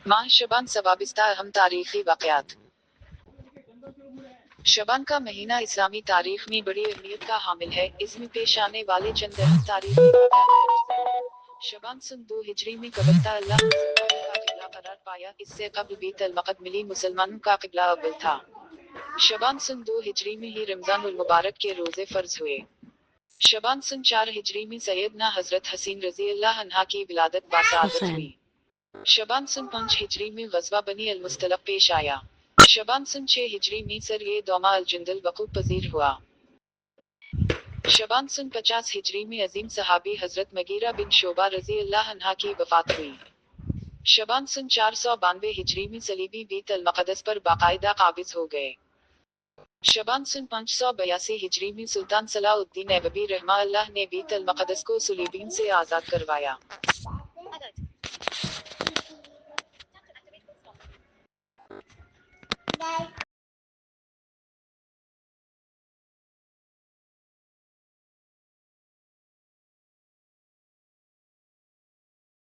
माह शबान से वाबस्ता अहम तारीखी वाक़यात। शबान का महीना इस्लामी तारीख में बड़ी अहमियत का हामिल है। इसमें पेश आने वाले चंद अहम तारीखी वाक़यात दर्ज हैं। शबान सन 2 हिजरी में कबत्ता अल्लाह मुसलमानों का क़िबला करार पाया। इससे कबल बैत अल-मक़दस मुसलमानों का क़िबला अव्वल था। शबान सन 2 हिजरी में ही रमज़ान उल मुबारक के रोज़े फ़र्ज़ हुए। शबान सन 4 हिजरी में सैयदना हज़रत हसीन रज़ी अल्लाह अन्हा की विलादत बासआदत हुई। शबान सन 5 हिजरी में ग़ज़वा बनी अल-मुस्तलिक़ पेश आया। शबान सन 6 हिजरी में सर ये दौमा अल-जंदल वक़ूफ़ पज़ीर हुआ। शबान सन 50 हिजरी में अजीम सहाबी हज़रत मगीरा बिन शोबा रज़ी अल्लाह अन्हा की वफ़ात हुई। शबान सन 492 हिजरी में सलीबी बैत अल-मक़दस पर बाकायदा काबिज़ हो गए। शबान सन 582 हिजरी में सुल्तान सलाउद्दीन ऐबी रहमा अल्लाह ने बैत अल-मक़दस को सलीबियों से आज़ाद करवाया।